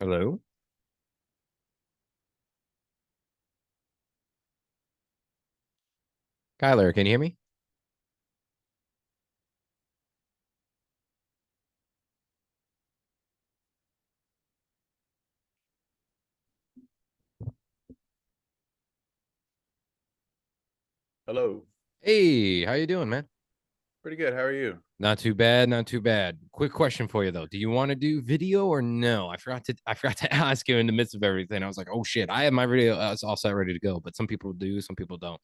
Hello? Kyler, can you hear me? Hello. Hey, how you doing, man? Pretty good. How are you? Not too bad, not too bad. Quick question for you though. Do you want to do video or no? I forgot to ask you in the midst of everything. I was like, "Oh shit, I have my video it's all set ready to go." But some people do, some people don't.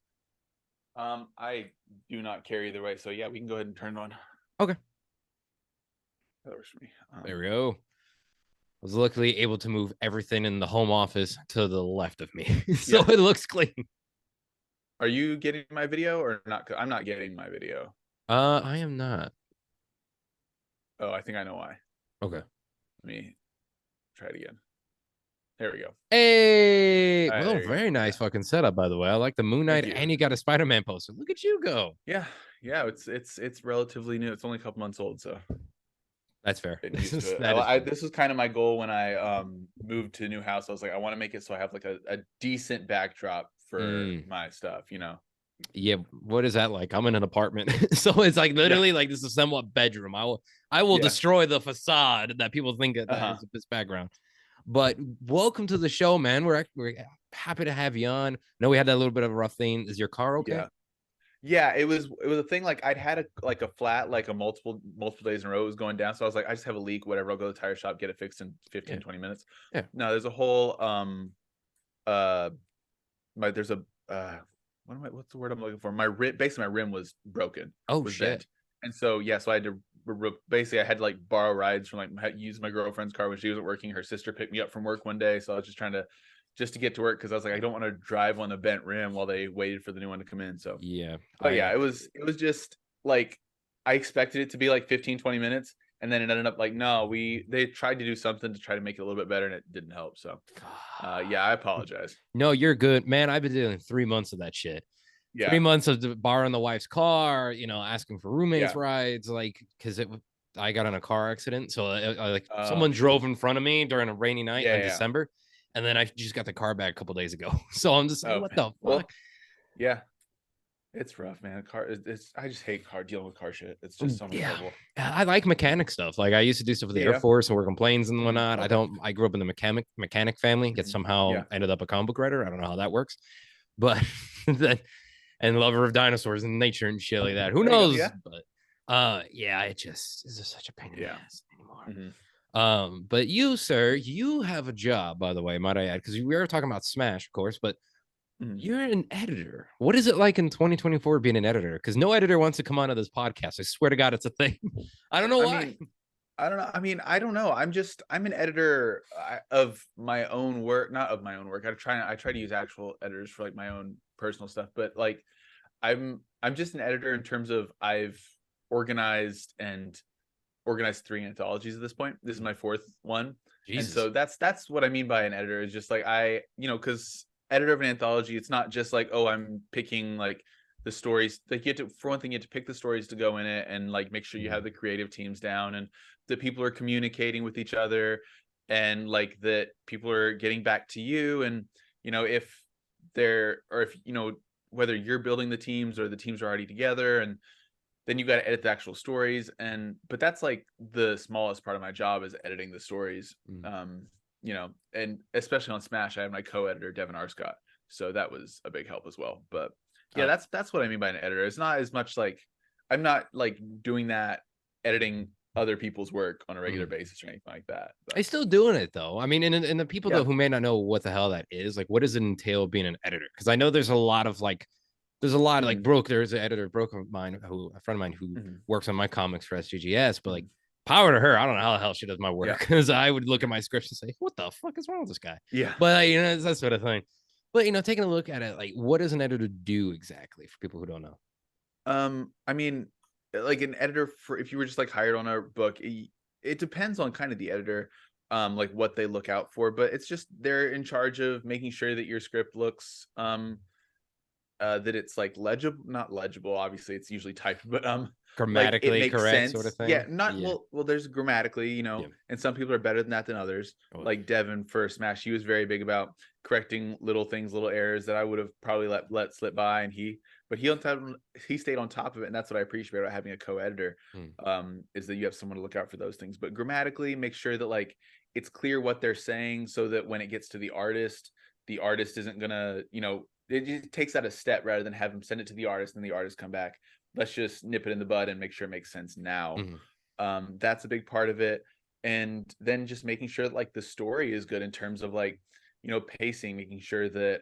I do not care either way, so yeah, we can go ahead and turn it on. Okay. That works for me. There we go. I was luckily able to move everything in the home office to the left of me. So Yeah. it looks clean. Are you getting my video or not? I'm not getting my video. I am not. Oh, I think I know why. Okay. Let me try it again. There we go. Hey, All right, well, there you go. very Yeah. nice fucking setup, by the way. I like the Moon Thank Knight, you. and you got a Spider-Man poster. Look at you go. Yeah. Yeah. It's relatively new. It's only a couple months old, so That's fair. getting This used is to it. that is fair. This was kind of my goal when I moved to a new house. I was like, I want to make it so I have like a decent backdrop for Mm. my stuff. Yeah, what is that like? I'm in an apartment, so it's like Yeah. literally like this is somewhat bedroom. I will Yeah. destroy the facade that people think that Uh-huh. is this background. But welcome to the show, man. We're happy to have you on. No, we had that little bit of a rough thing. Is your car okay? Yeah. Yeah, it was a thing like I'd had a flat like a multiple days in a row it was going down. So I was like, I just have a leak, whatever. I'll go to the tire shop, get it fixed in Yeah, 15-20 minutes. yeah. No, there's a whole uh there's a what's the word I'm looking for? My rim, basically my rim was broken, Oh was shit. bent. And so yeah, so I had to basically I had to like borrow rides from like use my girlfriend's car when she wasn't working. Her sister picked me up from work one day, so I was just to get to work because I was like, I don't want to drive on a bent rim while they waited for the new one to come in. So Yeah, but I yeah, it was just like I expected it to be like 15-20 minutes, and then it ended up like no, they tried to do something to try to make it a little bit better, and it didn't help. So yeah, I apologize. no, you're good, man. I've been doing 3 months of that shit. Three Yeah, months of borrowing the wife's car, asking for roommates yeah. rides, like because I got in a car accident, so like Oh someone drove jeez. in front of me during a rainy night Yeah, in yeah. December, and then I just got the car back a couple days ago. So I'm just like, Oh what man. the fuck? Well, yeah. It's rough, man. Car. It's I just hate dealing with car shit. It's just so much Yeah, trouble. I like mechanic stuff. Like I used to do stuff with the Air Yeah. Force and work on planes and whatnot. I Okay. don't. I grew up in the mechanic family. Get somehow Yeah. ended up a comic book writer. I don't know how that works, but that and lover of dinosaurs and nature and shit like that. Who There you go. knows? Yeah. But yeah, it just is just such a pain in the Yeah. ass anymore. hmm But you, sir, you have a job, by the way, might I add, because we were talking about Smash, of course, but hmm you're an editor. What is it like in 2024 being an editor? Because no editor wants to come onto this podcast. I swear to God, it's a thing. I don't know I why. mean, I don't know. I mean, I don't know. I'm an editor of my own work, not of my own work. I try to use actual editors for like my own personal stuff, but like I'm just an editor in terms of I've organized and organized three anthologies at this point. This is my fourth one. And Jesus. so that's what I mean by an editor is just like because editor of an anthology, it's not just like, oh, I'm picking like the stories. Like you have to, for one thing, you have to pick the stories to go in it and like make sure you have the creative teams down and that people are communicating with each other and like that people are getting back to you. And if they're or if whether you're building the teams or the teams are already together, and then you got to edit the actual stories. And but that's like the smallest part of my job is editing the stories. Mm. And especially on Smash I have my co-editor Devin Arscott, so that was a big help as well. But yeah, Uh, that's what I mean by an editor. It's not as much like I'm not like doing that, editing other people's work on a regular mm. basis or anything like that. But I'm still doing it though. I mean, and the people though yeah. who may not know what the hell that is, like, what does it entail being an editor? Because I know there's a lot of like hmm broke. There's an editor, broke of mine, a friend of mine who hmm works on my comics for SGGS, but like hmm power to her. I don't know how the hell she does my yeah. work because I would look at my scripts and say, what the fuck is wrong with this guy? Yeah. But it's that sort of thing. But taking a look at it, like, what does an editor do exactly for people who don't know? I mean, like an editor for if you were just like hired on a book, it depends on kind of the editor, like what they look out for. But it's just they're in charge of making sure that your script looks that it's like legible, not legible, obviously it's usually typed, but like it Grammatically makes correct sort of sense. Yeah, thing. not Yeah. well, there's grammatically, Yeah. and some people are better than that than others. Oh, Like Devin for Smash, he was very big about correcting little things, little errors that I would have probably let slip by, and he stayed on top of it, and that's what I appreciate about having a co-editor. mm, Is that you have someone to look out for those things, but grammatically make sure that like it's clear what they're saying, so that when it gets to the artist isn't gonna, it just takes that a step rather than have them send it to the artist and the artist come back. Let's just nip it in the bud and make sure it makes sense now. mm, That's a big part of it. And then just making sure that like the story is good in terms of like, pacing, making sure that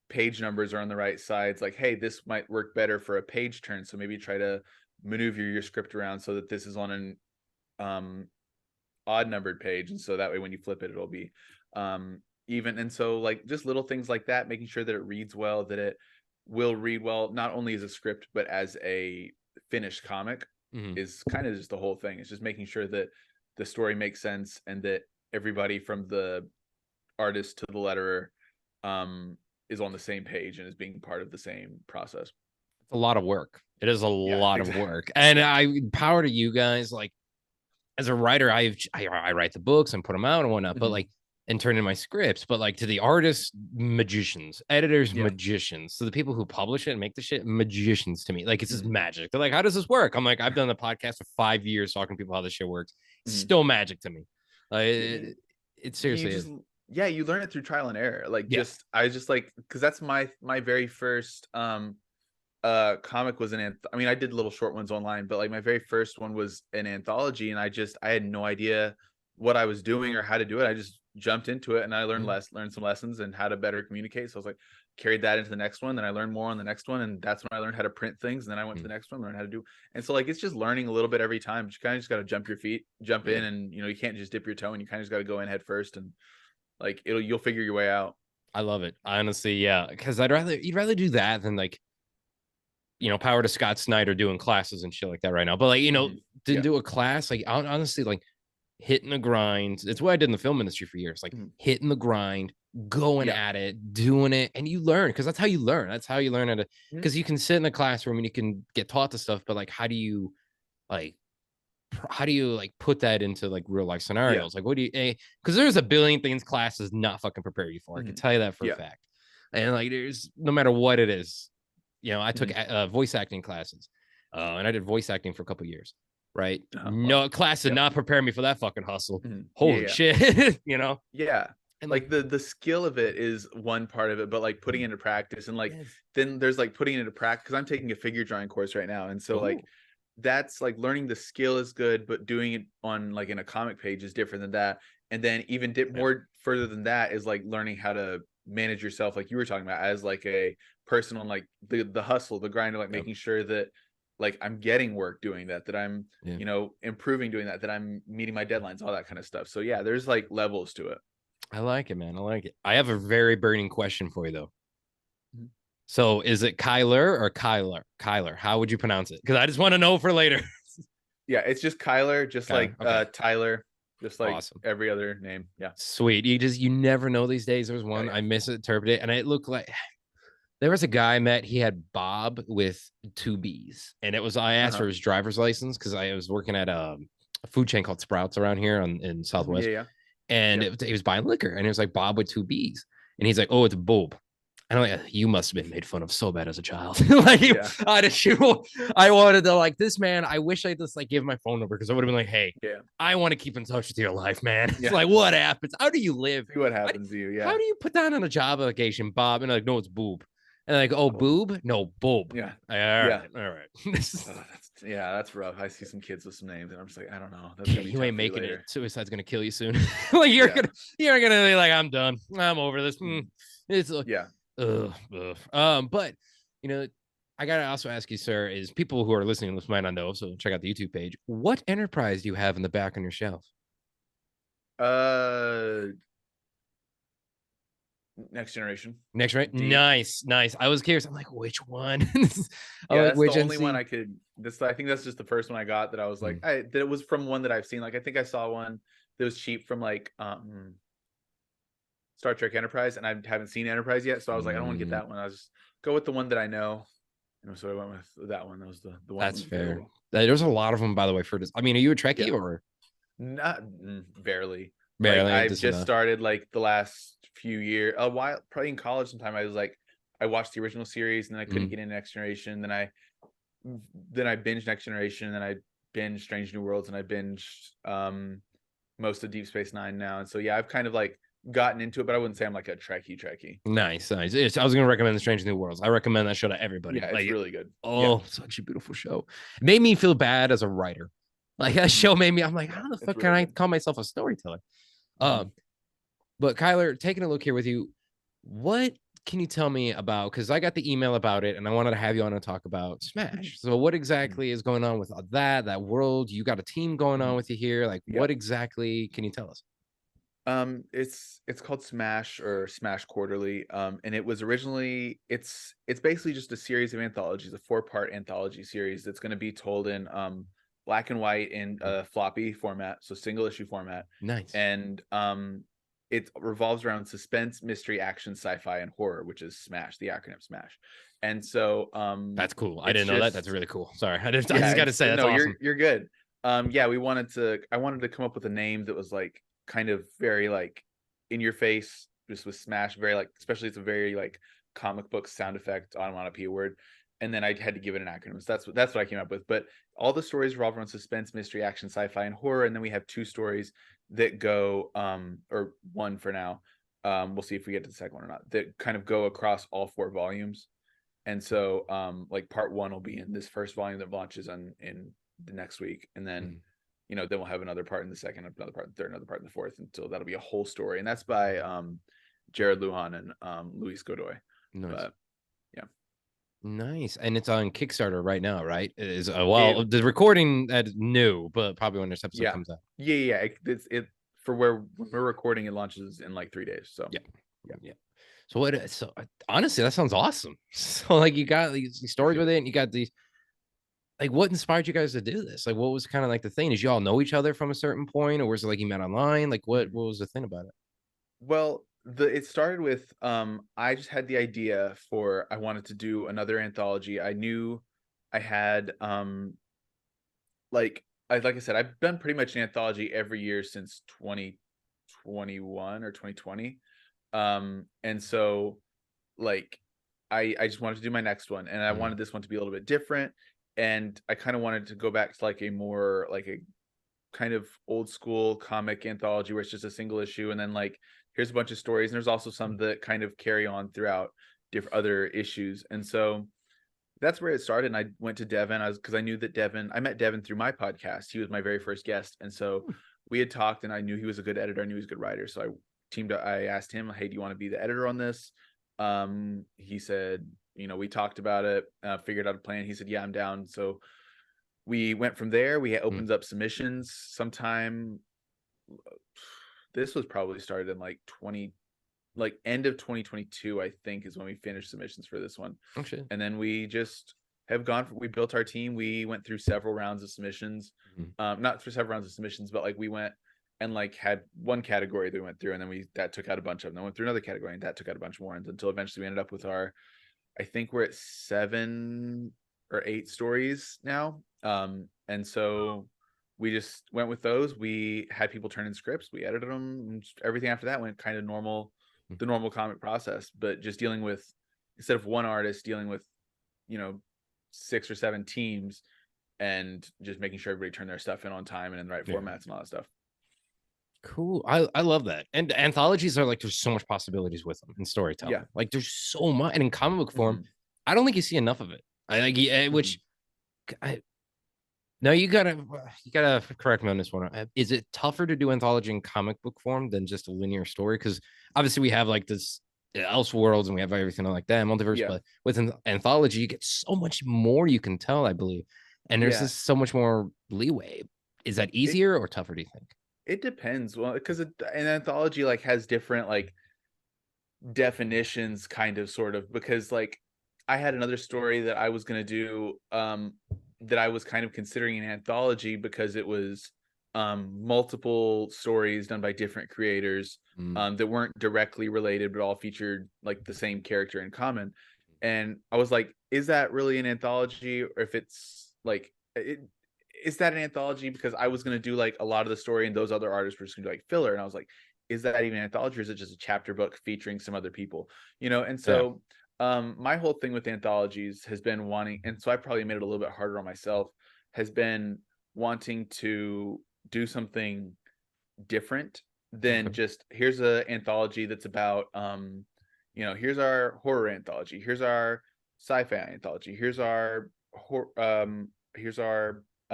page numbers are on the right sides. Like, hey, this might work better for a page turn. So maybe try to maneuver your script around so that this is on an odd numbered page. And so that way when you flip it, it'll be even. And so like just little things like that, making sure that it reads well, that it will read well, not only as a script, but as a finished comic, mm. is kind of just the whole thing. It's just making sure that the story makes sense and that everybody from the artist to the letterer is on the same page and is being part of the same process. It's a lot of work. It is a Yeah, lot of exactly. work. And I power to you guys. Like as a writer, I write the books and put them out and whatnot, but Mhm. like and turn in my scripts. But like to the artists, magicians, editors, Yeah. magicians. So the people who publish it and make the shit, magicians to me. Like it's just Mhm. magic. They're like, how does this work? I'm like, I've done the podcast for 5 years talking to people how this shit works. Mhm. Still magic to me. Like it You seriously just is. Yeah, you learn it through trial and error. Like Yeah. just I just like, because that's my very first comic was I mean, I did little short ones online, but like my very first one was an anthology, and I had no idea what I was doing or how to do it. I just jumped into it, and I Mm, learned some lessons and how to better communicate. So I was like, carried that into the next one, then I learned more on the next one, and that's when I learned how to print things, and then I went to mm. the next one, learned how to do. And so like it's just learning a little bit every time. But you kind of just got to jump Yeah. in, and you can't just dip your toe, and you kind of just got to go in head first, and like you'll figure your way out. I love it. Honestly, yeah. Because you'd rather do that than like power to Scott Snyder doing classes and shit like that right now. But like, Mhm. to Yeah. do a class, like honestly, like hitting the grind. It's what I did in the film industry for years. Like Mhm. hitting the grind, going Yeah. at it, doing it, and you learn because that's how you learn. That's how you learn how to. Mhm. Because you can sit in the classroom and you can get taught the stuff, but like, like how do you like put that into like real life Yeah. scenarios? Like, what do you? Because there's a billion things classes not fucking prepare you for. I can Mhm. tell you that for a Yeah. fact. And like, there's no matter what it is, I took Mhm. voice acting classes, and I did voice acting for a couple years. Right? Well, No class did yeah. not prepare me for that fucking hustle. Mhm. Yeah, Holy yeah. shit, Yeah. and like, Like the skill of it is one part of it, but like putting mm, it into practice, and like yes. then there's like putting it into practice, because I'm taking a figure drawing course right now. And so like Oh, that's like learning the skill is good, but doing it on like in a comic page is different than that. And then even dip yeah, more further than that is like learning how to manage yourself, like you were talking about, as like a person on like the hustle, the grind of like yeah, making sure that like I'm getting work doing that, that I'm, yeah. improving doing that, that I'm meeting my deadlines, all that kind of stuff. So yeah, there's like levels to it. I like it, man. I like it. I have a very burning question for you though. Mhm. So, is it Kyler or Kyler? Kyler, how would you pronounce it? Because I just want to know for later. Yeah, it's just Kyler, just Kyler, like okay, Tyler, just like awesome. every other name. Yeah. Sweet. You never know these days. There was Yeah, one yeah. I misinterpreted, and it looked like there was a guy I met. He had Bob with two B's, and I asked Uh-huh. for his driver's license because I was working at a food chain called Sprouts around here in Mhm. Yeah, Southwest, yeah. and Yep. he was buying liquor, and it was like Bob with two B's, and he's like, "Oh, it's Bob." And I'm like, you must have been made fun of so bad as a child. Like, Yeah. I just shoot. I wanted to like this man. I wish I just like give my phone number because I would have been like, hey, Yeah. I want to keep in touch with your life, man. It's Yeah. like, what happens? How do you live? See what How do, happens to you. how Yeah. do you put down on a job application, Bob? And like, no, it's boob. And like, oh, Oh, boob? No, boob. yeah. All Yeah. right, all right. Oh, that's rough. I see some kids with some names, and I'm just like, I don't know. That's Yeah, gonna be you tough ain't for you making it. later. Suicide's gonna kill you soon. Like Yeah. you're gonna be like, I'm done. I'm over this. Mhm. It's Yeah. ugh. But you know, I gotta also ask you, sir, is people who are listening to this might not know, so check out the YouTube page. What enterprise do you have in the back on your shelf? Uh, Next generation. Next, right? D. Nice, nice. I was curious. I'm like, which one? I'm Yeah, like, that's the which only one NC? I could. This I think that's just the first one I got that I was like, Hmm. that it was from one that I've seen. Like I think I saw one that was cheap from like Star Trek Enterprise, and I haven't seen Enterprise yet, so I was like, I don't want to get Mm, that one. I was just go with the one that I know. So I went with that one. That was the one that that's was available. fair. There's a lot of them, by the way. For this, I mean, are you a Trekkie Yeah, or not barely. Like barely I've just just enough? started like the last few years, a while, probably in college. Sometime I was like, I watched the original series, and then I couldn't Mm. get into Next Generation. Then I binged Next Generation, and then I binged Strange New Worlds, and I binged most of Deep Space Nine now. And so yeah, I've kind of like gotten into it, but I wouldn't say I'm like a Trekkie. Nice, nice. I was gonna recommend The Strange New Worlds. I recommend that show to everybody. Yeah, it's Like, really good. Yeah. oh, such a beautiful show. It made me feel bad as a writer. Like that Mhm. show made me. I'm like, how the It's fuck can really I good. call myself a storyteller? Mhm. Um, but Kyler, taking a look here with you, what can you tell me about? Because I got the email about it, and I wanted to have you on to talk about Smash. So, what Mhm. exactly is going on with that world? You got a team going on Mhm. with you here. Like, Yeah. what exactly can you tell us? It's called Smash or Smash Quarterly. And it was originally it's basically just a series of anthologies, a 4-part anthology series that's going to be told in black and white in floppy format, so single issue format. Nice. And it revolves around suspense, mystery, action, sci-fi, and horror, which is Smash, the acronym Smash. And so That's cool. I it's didn't know that. That's just really cool. Sorry, I yeah, just got to it's say that's no, awesome. you're good. Yeah, I wanted to come up with a name that was like kind of very like in your face, just with Smash, very like, especially it's a very like comic book sound effect onomatopoeia word. And then I had to give it an acronym. So that's what I came up with. But all the stories revolve around suspense, mystery, action, sci-fi, and horror. And then we have 2 stories that go or one for now. We'll see if we get to the second one or not, that kind of go across all 4 volumes. And so like part 1 will be in this first volume that launches on in the next week, and then Mhm. then we'll have another part in the second, another part in the third, another part in the fourth, until that'll be a whole story. And that's by Jared Lujan and Luis Godoy. Nice. But yeah, Nice. And it's on Kickstarter right now, right? It is it well, the recording that new, but probably when this episode yeah comes out. yeah it for where when we're recording, it launches in like 3 days. So Yeah. yeah, Yeah. So what so honestly, that sounds awesome. So like you got these stories appreciate with it. it, and you got these like what inspired you guys to do this? Like what was kind of like the thing? Did you all know each other from a certain point, or was it like you met online? Like Mhm. what was the thing about it? Well, the it started with I just had the idea for I wanted to do another anthology. I knew I had like I said, I've done pretty much an anthology every year since 2021 or 2020. And so like I just wanted to do my next one, and I Mhm. wanted this one to be a little bit different, and I kind of wanted to go back to like a more like a kind of old school comic anthology where it's just a single issue, and then like here's a bunch of stories, and there's also some that kind of carry on throughout different other issues. And so that's where it started. And I went to Devin. Because I knew that I met Devin through my podcast. He was my very first guest. And so we had talked, and I knew he was a good editor. I knew he was a good writer. So I asked him, hey, do you want to be the editor on this? He said, we talked about it, figured out a plan. He said, yeah, I'm down. So we went from there. We Mhm. opened up submissions sometime. This was probably started in like end of 2022, I think, is when we finished submissions for this one. Oh shit. And then we just we built our team. We went through several rounds of submissions. Mhm. Not for several rounds of submissions, but like we went and like had one category that we went through, and then that took out a bunch of them. Then went through another category, and that took out a bunch more, and until eventually we ended up with I think we're at 7 or 8 stories now. And so we just went with those. We had people turn in scripts, we edited them, and everything after that went kind of the normal comic process. But just dealing with, instead of one artist, dealing with you know 6 or 7 teams, and just making sure everybody turned their stuff in on time and in the right Yeah. formats and all that stuff. Cool. I love that. And anthologies are like there's so much possibilities with them in Yeah. storytelling. Like there's so much, and in comic book form, Hmm. I don't think you see enough of it. I like Hmm. which I, no, you gotta correct me on this one. Is it tougher to do anthology in comic book form than just a linear story? Because obviously we have like this Elseworlds and we have everything like that multiverse, Yeah. but with an anthology you get so much more you can tell, I believe, and there's Yeah. just so much more leeway. Is that it easier or tougher? Do you think? it depends. Well, because an anthology like has different like definitions, kind of, sort of, because like I had another story that I was going to do, that I was kind of considering an anthology because it was multiple stories done by different creators, Mm. that weren't directly related but all featured like the same character in common. And I was like, is that really an anthology? Or if it's like is that an anthology? Because I was going to do like a lot of the story and those other artists were just going to do like filler, and I was like, is that even an anthology, or is it just a chapter book featuring some other people, and Yeah. so my whole thing with anthologies has been wanting, and so I probably made it a little bit harder on myself, has been wanting to do something different than Okay. just here's a anthology that's about here's our horror anthology, here's our sci-fi anthology, here's our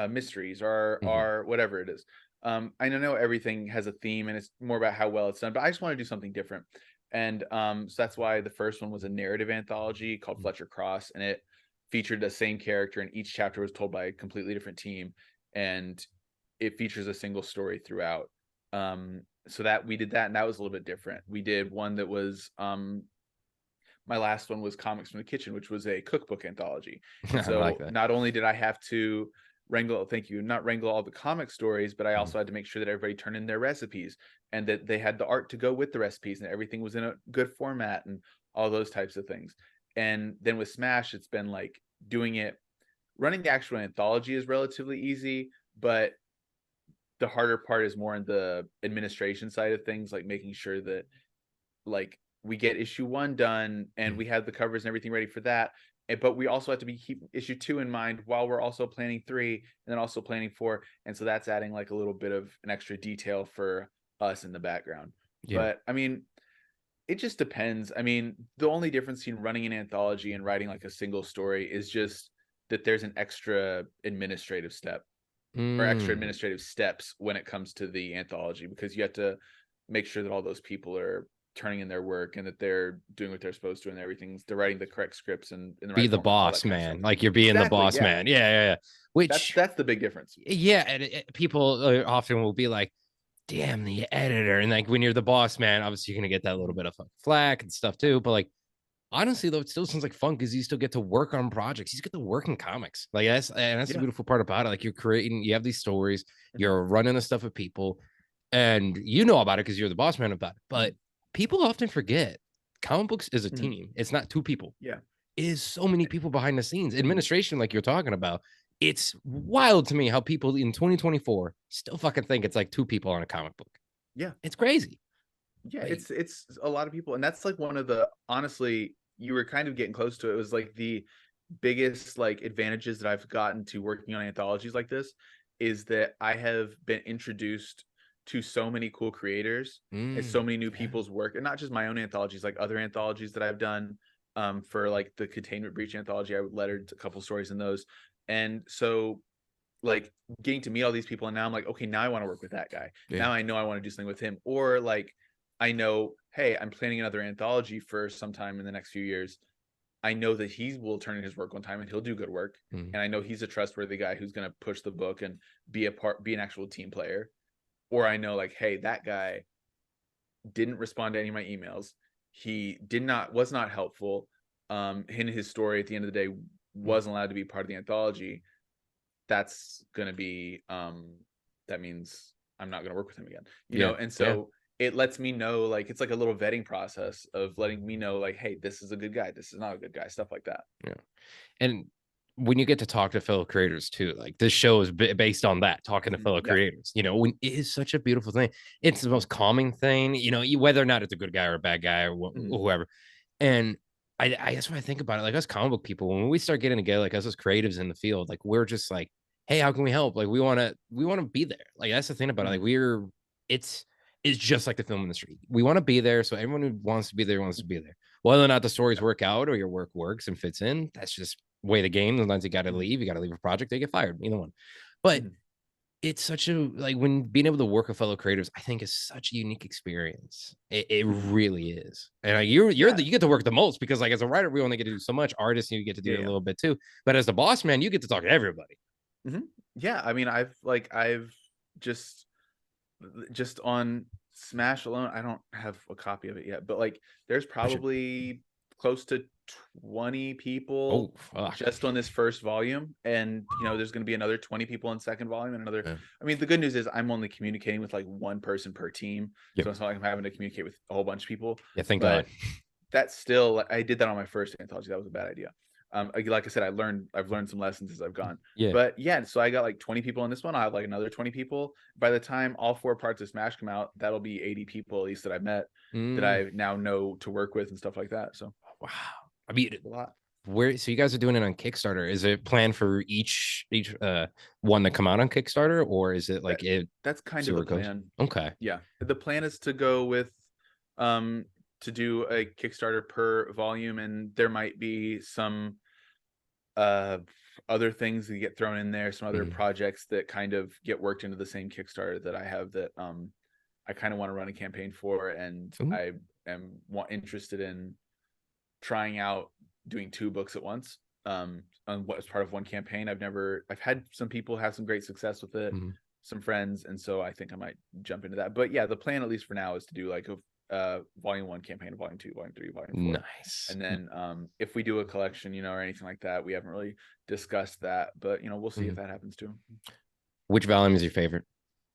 mysteries, or Mhm. our whatever it is. I know everything has a theme and it's more about how well it's done, but I just want to do something different. And so that's why the first one was a narrative anthology called Mhm. Fletcher Cross, and it featured the same character, and each chapter was told by a completely different team, and it features a single story throughout. So that we did that, and that was a little bit different. We did one that was my last one was Comics from the Kitchen, which was a cookbook anthology. And I like so that. not only did I have to not wrangle all the comic stories, but I Mhm. also had to make sure that everybody turned in their recipes, and that they had the art to go with the recipes, and everything was in a good format, and all those types of things. And then with Smash, it's been like doing it, running the actual anthology is relatively easy, but the harder part is more in the administration side of things, like making sure that like we get issue 1 done and Mhm. we have the covers and everything ready for that. But we also have to be keep issue 2 in mind while we're also planning 3, and then also planning 4. And so that's adding like a little bit of an extra detail for us in the background. Yeah. But I mean, it just depends. I mean, the only difference between running an anthology and writing like a single story is just that there's an extra administrative step, or extra Mm. administrative steps when it comes to the anthology, because you have to make sure that all those people are turning in their work, and that they're doing what they're supposed to, and everything's they're writing the correct scripts and in the Be right the format, all boss that kind of stuff. man. Like you're being the Exactly. boss Yeah. man. Yeah, yeah, yeah. That's Which, that's the big difference. yeah, and people often will be like, "Damn, the editor," and like when you're the boss man, obviously you're gonna get that little Mhm. bit of flack and stuff too. But like honestly, though, it still sounds like fun because you still get to work on projects. You get to work in comics. Like that's the Yeah. beautiful part about it. Like you're creating, you have these stories, Mhm. you're running the stuff with people, and you know about it because you're the boss man about it. Mhm. But people often forget comic books is a Mhm. team. It's not two people. Yeah. It is so many people behind the scenes. Mhm. Administration, like you're talking about. It's wild to me how people in 2024 still fucking think it's like two people on a comic book. Yeah. It's crazy. Yeah, Like, it's a lot of people, and that's like one of the, honestly, you were kind of getting close to it. It was like the biggest like advantages that I've gotten to working on anthologies like this is that I have been introduced to so many cool creators and so many new yeah. people's work, and not just my own anthologies, like other anthologies that I've done. For like the Containment Breach anthology, I lettered a couple stories in those, and so like getting to meet all these people, and now I'm like, okay, now I want to work with that guy. Yeah. Now I know I want to do something with him. Or like I know, hey, I'm planning another anthology for sometime in the next few years. I know that he will turn in his work one time and he'll do good work. Mhm. And I know he's a trustworthy guy who's going to push the book and be an actual team player. Or I know like, hey, that guy didn't respond to any of my emails. He was not helpful. In his story at the end of the day Mhm. wasn't allowed to be part of the anthology. That's gonna be that means I'm not gonna work with him again. Yeah. And Yeah. so it lets me know, like it's like a little vetting process of letting me know like, hey, this is a good guy, this is not a good guy, stuff like that. Yeah. And when you get to talk to fellow creators too, like this show is based on that, talking to fellow Yeah. creators, when it is such a beautiful thing. It's the most calming thing, whether or not it's a good guy or a bad guy or Mhm. whoever. And I guess when I think about it, like us comic book people, when we start getting together, like us as creatives in the field, like we're just like, hey, how can we help? Like we want to be there. Like that's the thing about it. Like Mhm. it's it's just like the film industry. We want to be there. So everyone who wants to be there wants to be there. Whether or not the stories Yeah. work out or your work works and fits in, that's just way the game. Sometimes you got to Mhm. leave. You got to leave a project. They get fired. Either one. But Mhm. it's such a like when being able to work with fellow creators, I think is such a unique experience. It Mhm. really is. And you're Yeah. the you get to work the most because like as a writer, we only get to do so much. Artists, you get to do Yeah. it a Yeah. little bit too. But as the boss man, you get to talk to everybody. Mhm. Yeah. I mean, I've just just on Smash alone, I don't have a copy of it yet, but like there's I should probably close to 20 people Oh fuck. just on this first volume, and there's going to be another 20 people in second volume, and another. Yeah. I mean, the good news is I'm only communicating with like one person per team, Yep. so it's not like I'm having to communicate with a whole bunch of people. Yeah, thank God. But that's still, I did that on my first anthology. That was a bad idea. Like I said, I've learned some lessons as I've gone. Yeah. But yeah, so I got like 20 people in this one. I have like another 20 people. By the time all 4 parts of Smash come out, that'll be 80 people at least that I've met, that Mm, I now know to work with and stuff like that. So wow. I mean, a lot. where so you guys are doing it on Kickstarter? Is it planned for each one to come out on Kickstarter, or is it That like it that's kind see of where the it goes? plan. Okay. Yeah, the plan is to go with um to do a Kickstarter per volume, and there might be some uh other things that get thrown in there, some other Mm. projects that kind of get worked into the same Kickstarter that I have, that I kind of want to run a campaign for, and Ooh. I am interested in trying out doing 2 books at once, on what is part of one campaign. I've had some people have some great success with it, Mhm. some friends, and so I think I might jump into that. But yeah, the plan at least for now is to do like a volume 1 campaign, volume 2, volume 3, volume 4. Nice. And then if we do a collection, or anything like that, we haven't really discussed that, but we'll see if Mhm. that happens too. Which volume is your favorite?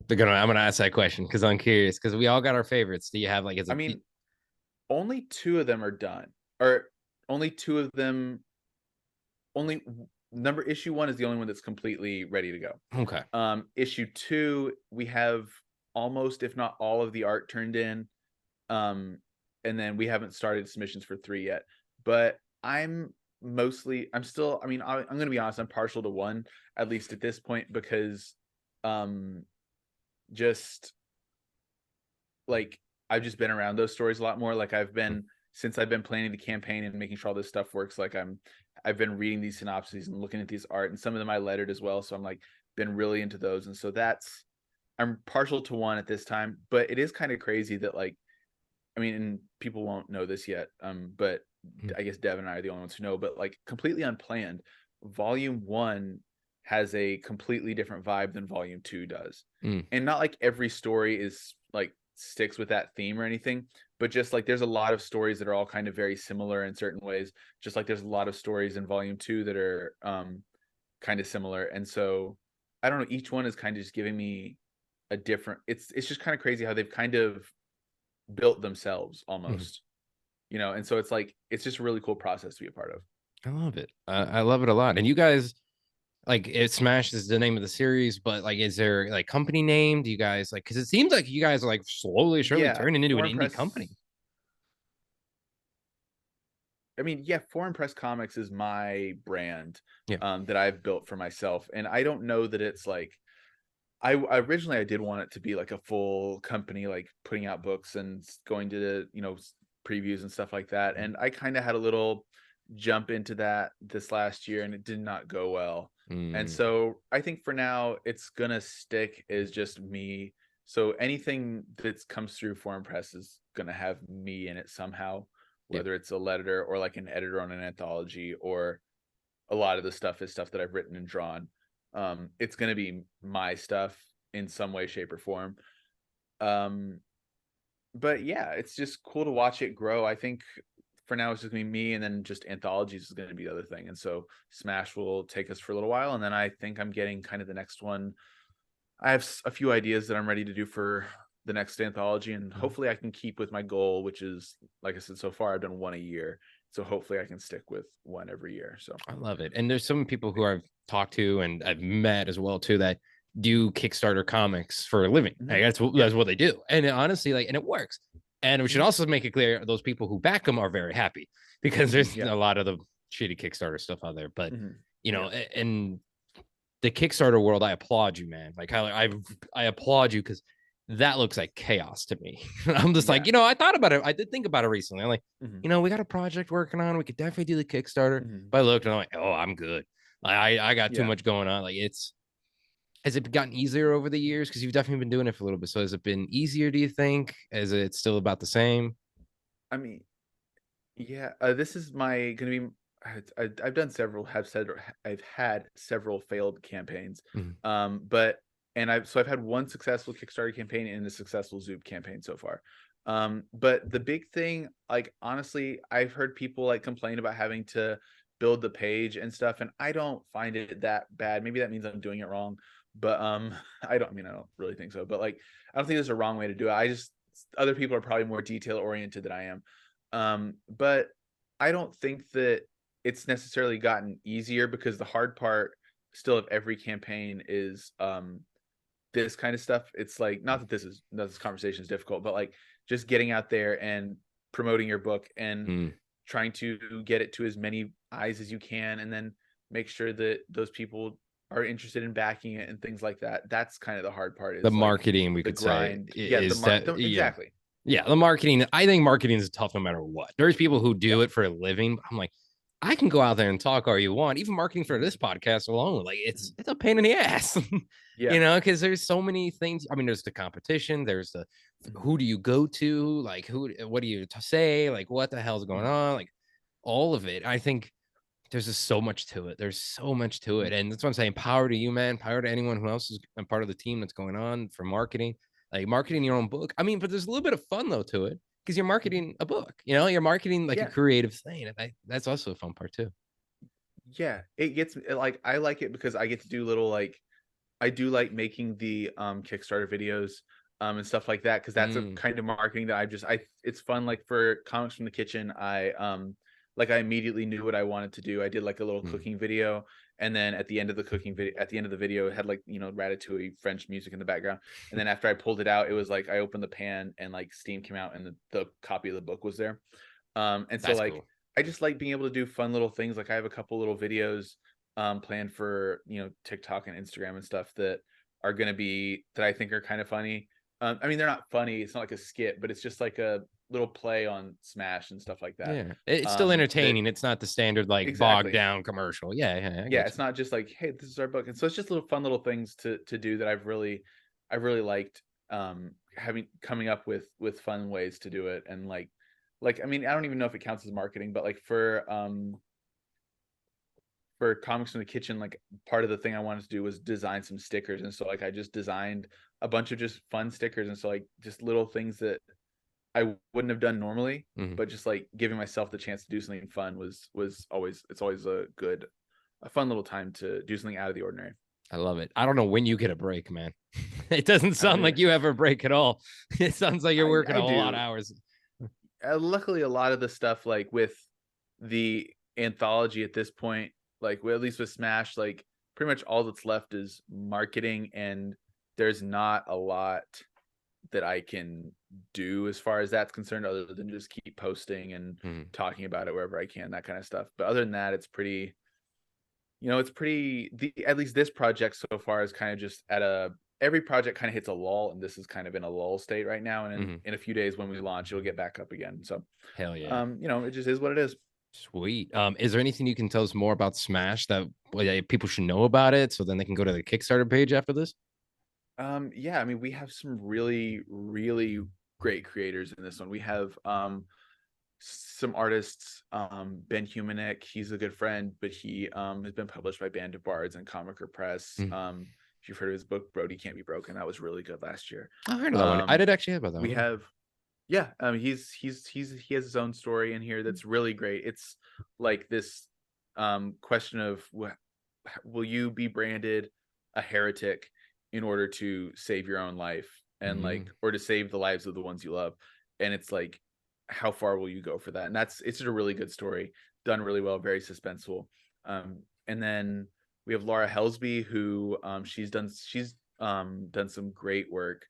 I'm gonna ask that question because I'm curious because we all got our favorites. Do you have like is I it mean, only 2 of them are done, or only 2 of them. Only number issue 1 is the only one that's completely ready to go. okay? Issue 2, we have almost, if not all of the art turned in. Um, and then we haven't started submissions for 3 yet. But I'm still, I mean, I'm going to be honest, I'm partial to 1, at least at this point, because um, just like I've just been around those stories a lot more. Like since I've been planning the campaign and making sure all this stuff works, like I've been reading these synopses and looking at these art, and some of them I lettered as well. So I'm like been really into those. And so I'm partial to 1 at this time, but it is kind of crazy that, like, I mean, and people won't know this yet, but Mm. I guess Dev and I are the only ones who know, but like completely unplanned, volume 1 has a completely different vibe than volume 2 does. Mm. And not like every story is like sticks with that theme or anything, but just like there's a lot of stories that are all kind of very similar in certain ways, just like there's a lot of stories in volume 2 that are kind of similar. And so I don't know, each one is kind of just giving me a different, it's just kind of crazy how they've kind of built themselves Mm. almost, and so it's like it's just a really cool process to be a part of. I love it. I love it a lot. And you guys like it Smash is the name of the series, but like, is there like company name? Do you guys like? Because it seems like you guys are like slowly, surely Yeah, turning into an Foreign indie company. Press. I mean, yeah, Foreign Press Comics is my brand, Yeah. that I've built for myself, and I don't know that it's like I originally I did want it to be like a full company, like putting out books and going to previews and stuff like that. And I kind of had a little jump into that this last year, and it did not go well. And Mm. so I think for now it's gonna stick as just me. So anything that comes through Foreign Press is gonna have me in it somehow, Yeah. whether it's a letterer or like an editor on an anthology, or a lot of the stuff is stuff that I've written and drawn. It's going to be my stuff in some way, shape, or form. Um, but yeah, it's just cool to watch it grow. I think for now it's just gonna be me, and then just anthologies is going to be the other thing. And so Smash will take us for a little while, and then I think I'm getting kind of the next one. I have a few ideas that I'm ready to do for the next anthology, and hopefully I can keep with my goal, which is, like I said, so far I've done 1 a year. So hopefully I can stick with 1 every year. So I love it. And there's some people who I've talked to and I've met as well too that do Kickstarter comics for a living. mhm. Like, Yeah. that's what they do. And honestly, like, and it works. And we should Mhm. also make it clear those people who back them are very happy because Mhm. there's Yeah. a lot of the shitty Kickstarter stuff out there. But Mhm. you know, Yeah. and the Kickstarter world, I applaud you, man. Like I applaud you because that looks like chaos to me. I'm just like, Yeah. I thought about it. I did think about it recently. I'm like, Mhm. we got a project working on. We could definitely do the Kickstarter. Mhm. But I looked and I'm like, oh, I'm good. I got too Yeah. much going on. Like has it gotten easier over the years? Because you've definitely been doing it for a little bit. So has it been easier, do you think? Is it still about the same? I mean, yeah, this is my gonna be. I've done several. I've had several failed campaigns, Mhm. but I've had one successful Kickstarter campaign and a successful Zoop campaign so far. But the big thing, like honestly, I've heard people like complain about having to build the page and stuff, and I don't find it that bad. Maybe that means I'm doing it wrong, but I don't I mean I don't really think so. But like I don't think there's a wrong way to do it. I just other people are probably more detail oriented than I am. But I don't think that it's necessarily gotten easier, because the hard part still of every campaign is this kind of stuff. It's like, not that this conversation is difficult, but like just getting out there and promoting your book and Mm. trying to get it to as many eyes as you can, and then make sure that those people are interested in backing it and things like that. That's kind of the hard part, The is like marketing, we the could say, grind. Yeah, is that, yeah. exactly. Yeah, the marketing. I think marketing is tough no matter what. There's people who Yeah. do it for a living. But I'm like, I can go out there and talk all you want. Even marketing for Mhm. this podcast alone, like Mhm. it's a pain in the ass. Yeah. Because there's so many things. I mean, there's the competition. There's the Mhm. who do you go to? Like what do you say? Like what the hell's going Mhm. on? Like all of it. I think there's just so much to it. There's so much to it. Mhm. And that's what I'm saying. Power to you, man. Power to anyone who else is a part of the team that's going on for marketing, like marketing your own book. I mean, but there's a little bit of fun though to it, because you're Mhm. marketing a book, you're marketing like a Yeah. creative thing. And that's also a fun part too. Yeah. It gets like, I like it because I get to do little like, I do like making the Kickstarter videos and stuff like that, because that's a Mm, kind of marketing that I it's fun. Like for Comics from the Kitchen, I immediately knew what I wanted to do. I did like a little mm, cooking video, and then at the end of the cooking video, at the end of the video, it had like, Ratatouille French music in the background. And then after I pulled it out, it was like I opened the pan and like steam came out, and the copy of the book was there. And so that's like cool. I just like being able to do fun little things. Like I have a couple little videos planned for TikTok and Instagram and stuff that are gonna be that I think are kind of funny. I mean, they're not funny. It's not like a skit, but it's just like a little play on Smash and stuff like that. Yeah. It's still That entertaining. It's not the standard like bogged exactly. down commercial. Yeah. Yeah. I Yeah, get it's you. not just like, hey, this is our book. And so it's just little fun little things to do that I've really liked having coming up with fun ways to do it. And like I mean, I don't even know if it counts as marketing, but like for Comics in the Kitchen, like part of the thing I wanted to do was design some stickers. And so like I just designed a bunch of just fun stickers. And so like just little things that I wouldn't have done normally, Mhm. but just like giving myself the chance to do something fun was always, it's always a fun little time to do something out of the ordinary. I love it. I don't know when you get a break, man. It doesn't I don't sound like either. you have a break at all. It sounds like you're working I a lot of do. hours. Luckily, a lot of the stuff like with the anthology at this point, like at least with Smash, like pretty much all that's left is marketing, and there's not a lot that I can do as far as that's concerned, other than just keep posting and Mhm. talking about it wherever I can, that kind of stuff. But other than that, it's pretty, it's pretty, at least this project so far is kind of just at a, every project kind of hits a lull, and this is kind of in a lull state right now. And Mhm. in a few days when we launch, it'll get back up again. So, Hell yeah. it just is what it is. Sweet. Is there anything you can tell us more about Smash that people should know about it so then they can go to the Kickstarter page after this? Yeah, I mean, we have some really, really great creators in this one. We have some artists, Ben Humanek, he's a good friend, but he has been published by Band of Bards and Comiker Press. Mm. If you've heard of his book, Brody Can't Be Broken, that was really good last year. I heard of that one. I Um, did actually hear about that we one. Yeah. have Yeah, he has his own story in here that's really great. It's like this question of will you be branded a heretic in order to save your own life, and like, Mm. or to save the lives of the ones you love? And it's like, how far will you go for that? And it's just a really good story, done really well, very suspenseful. And then we have Laura Helsby, who she's done some great work.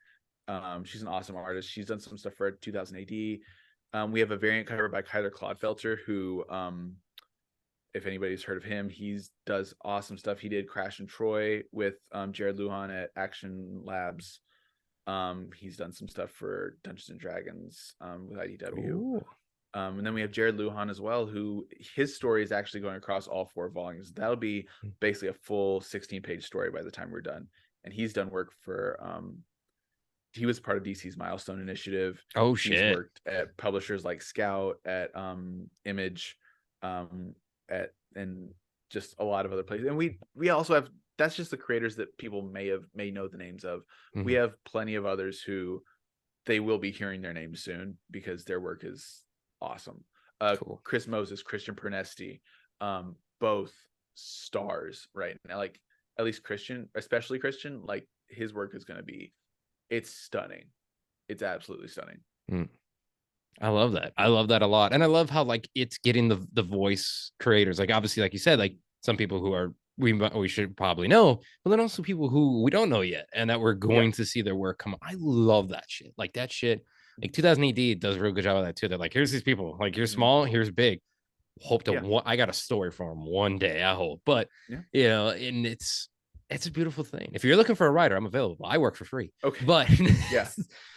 She's an awesome artist. She's done some stuff for 2000 AD. We have a variant cover by Kyler Clodfelter, who, if anybody's heard of him, he's does awesome stuff. He did Crash and Troy with Jared Lujan at Action Labs. He's done some stuff for Dungeons and Dragons with IDW. Ooh. And then we have Jared Lujan as well, who his story is actually going across all 4 volumes. That'll be basically a full 16-page story by the time we're done. And he's done work for he was part of DC's Milestone Initiative. Oh He's shit. worked at publishers like Scout, at Image, at and just a lot of other places. And we also have, that's just the creators that people may know the names of. We Mhm. have plenty of others who they will be hearing their names soon because their work is awesome. Cool. Chris Moses, Christian Pernesti, both stars right now. Like at least Christian, especially Christian, like his work is going to be, it's stunning. It's absolutely stunning. Mm. I love that. I love that a lot. And I love how like it's getting the voice creators. Like obviously, like you said, like some people who are we should probably know, but then also people who we don't know yet and that we're Yeah. going to see their work come. I love that shit. Like that shit. Like 2000 AD does a real good job of that too. They're like, here's these people. Like here's Mhm. small, here's big. Hope to Yeah. I got a story for them one day. I hope. But Yeah. you know, and it's a beautiful thing. If you're looking for a writer, I'm available. I work for free. Okay. But Yeah.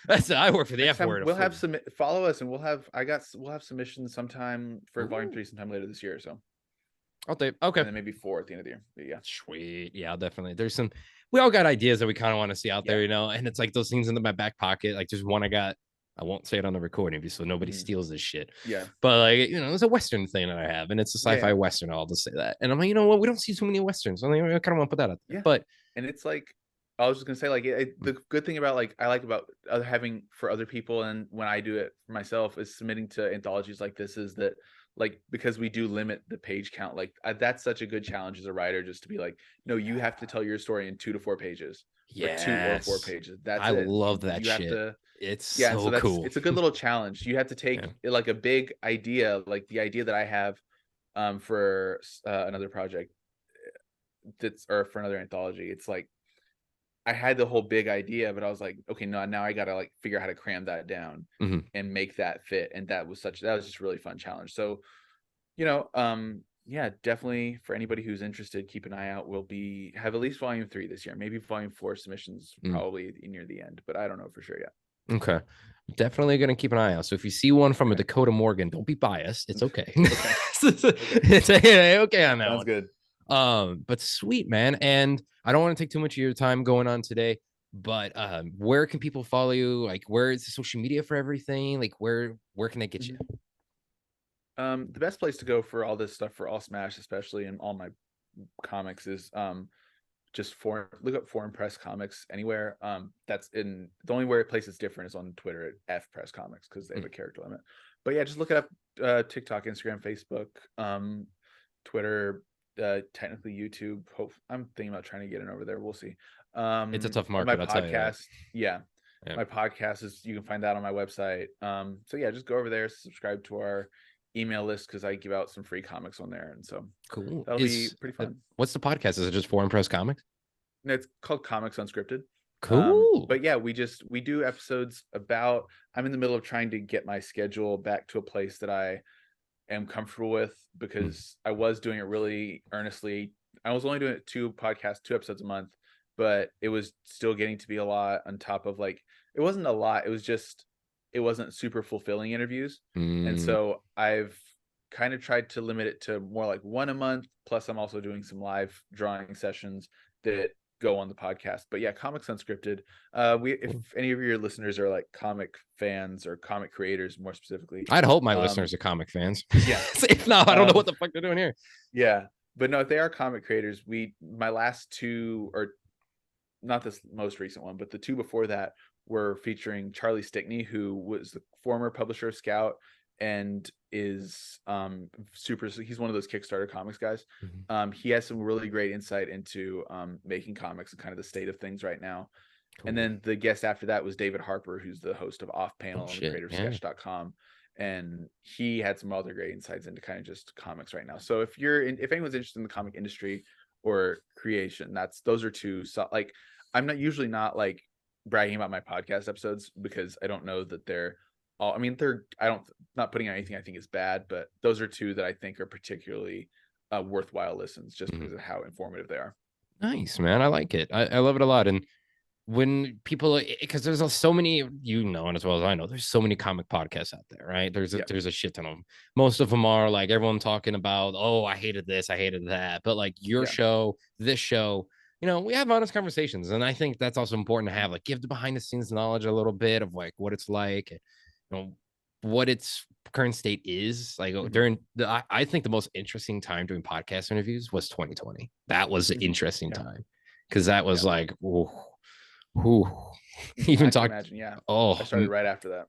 that's I work for the Next F time word. we'll have follow us, and we'll have submissions sometime for volume Ooh. 3 sometime later this year. So, Okay. and then maybe 4 at the end of the year. But yeah. Sweet. Yeah, definitely. There's some we all got ideas that we kind of want to see out there, Yeah. you know, and it's like those things in my back pocket. Like there's one I got. I won't say it on the recording so nobody Mhm. steals this shit. Yeah. But like, you know, it's a Western thing that I have, and it's a sci-fi Yeah. Western. I'll just say that. And I'm like, you know what? We don't see too many Westerns. I kind of want to put that out there. Yeah. But And it's like, I was just gonna say, like, the good thing about like I like about having for other people, and when I do it for myself, is submitting to anthologies like this, is that like because we do limit the page count, like that's such a good challenge as a writer, just to be like, no, you have to tell your story in 2 to 4 pages, or 2 or 4 yes, pages. That's I it. love that You have shit. to. It's Yeah, and so so that's cool. it's a good little challenge. You have to take Yeah. like a big idea, like the idea that I have for another project that's or for another anthology. It's like I had the whole big idea, but I was like, okay, no, now I gotta like figure out how to cram that down Mhm. and make that fit. And that was just a really fun challenge. So, yeah, definitely for anybody who's interested, keep an eye out. We'll have at least volume 3 this year, maybe volume 4 submissions Mm. probably near the end, but I don't know for sure yet. Okay. Definitely going to keep an eye out. So if you see one from a Okay. Dakota Morgan, don't be biased. It's okay. Okay. It's okay on that Sounds one. good. But sweet, man. And I don't want to take too much of your time going on today, but where can people follow you? Like where is the social media for everything? Like where can they get you? Mhm. The best place to go for all this stuff, for all Smash, especially, and all my comics, is just look up Foreign Press Comics anywhere. That's in the only place it's different is on Twitter at F Press Comics because they have a character limit. But yeah, just look it up. TikTok, Instagram, Facebook, Twitter, technically YouTube. I'm thinking about trying to get it over there. We'll see. It's a tough And my market, I'll tell you that. podcast, yeah, Yeah. my podcast is, you can find that on my website. So yeah, just go over there, subscribe to our email list because I give out some free comics on there, and so Cool. that'll be pretty fun. What's the podcast? Is it just Foreign Press Comics? No, it's called Comics Unscripted. Cool. But yeah, we do episodes about. I'm in the middle of trying to get my schedule back to a place that I am comfortable with, because I was doing it really earnestly. I was only doing 2 episodes a month, but it was still getting to be a lot on top of like, it wasn't a lot. It wasn't super fulfilling interviews. And so I've kind of tried to limit it to more like 1 a month. Plus I'm also doing some live drawing sessions that go on the podcast. But yeah, Comics Unscripted. If any of your listeners are like comic fans or comic creators more specifically, I'd hope my listeners are comic fans. Yeah. If not, I don't know what the fuck they're doing here. Yeah. But no, if they are comic creators, my last 2, or not this most recent one, but the 2 before that, were featuring Charlie Stickney, who was the former publisher of Scout and is he's one of those Kickstarter comics guys. He has some really great insight into making comics and kind of the state of things right now. Cool. And then the guest after that was David Harper, who's the host of Off Panel and shit, creator of sketch.com. And he had some other great insights into kind of just comics right now. So if anyone's interested in the comic industry or creation, those are 2. So like, I'm usually not like bragging about my podcast episodes because I don't know that they're all, not putting out anything I think is bad, but those are 2 that I think are particularly worthwhile listens just because of how informative they are. Nice, man. I like it. I love it a lot. And when people, because there's so many, and as well as I know, there's so many comic podcasts out there, right? There's a shit ton of them. Most of them are like everyone talking about, oh, I hated this, I hated that. But like your show, this show, we have honest conversations. And I think that's also important to have, like, give the behind the scenes knowledge a little bit of like what it's like, what its current state is. Like during I think the most interesting time doing podcast interviews was 2020. That was an interesting time because that was like, Who even I can talked? imagine. Yeah, I Oh, started right after that.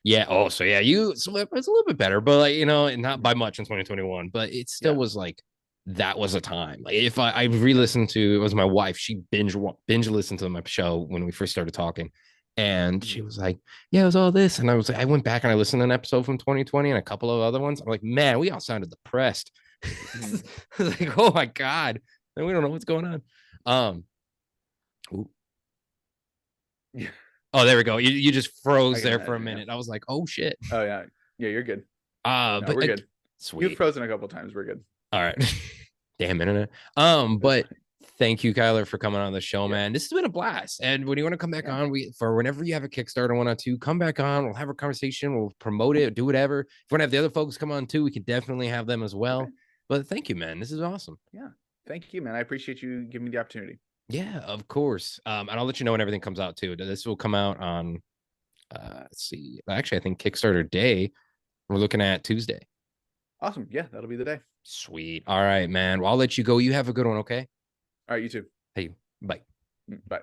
yeah. Oh, so yeah, so it was a little bit better, but like, and not Mhm. by much in 2021, but it still Yeah, was like that was a time. Like if I yeah. re-listened to, it was my wife, she binge listened to my show when we first started talking. And she Mhm. was like, yeah, it was all this. And I was like, I went back and I listened to an episode from 2020 and a couple of other ones. I'm like, man, we all sounded depressed. Mhm. I was like, oh my God. And we don't know what's going on. Um, ooh. Yeah, Oh, there we go. You just I froze can there for a imagine. Yeah. minute. I was like, oh shit. Oh yeah, yeah. You're good. No, But we're good. You've sweet. frozen a couple times. We're good. All right. Damn internet. That's But fine. thank you, Kyler, for coming on the show, Yeah, man. This has been a blast. And when you want to come back yeah. on, we for whenever you have a Kickstarter one or two, come back on. We'll have a conversation. We'll promote it, do whatever. If you want to have the other folks come on too, we can definitely have them as Okay. well. But thank you, man. This is awesome. Yeah. Thank you, man. I appreciate you giving me the opportunity. Yeah, of course. And I'll let you know when everything comes out too. This will come out on let's see. Actually, I think Kickstarter day. We're looking at Tuesday. Awesome. Yeah, that'll be the day. Sweet. All right, man. Well, I'll let you go. You have a good one, okay? All right, you too. Hey, bye. Bye.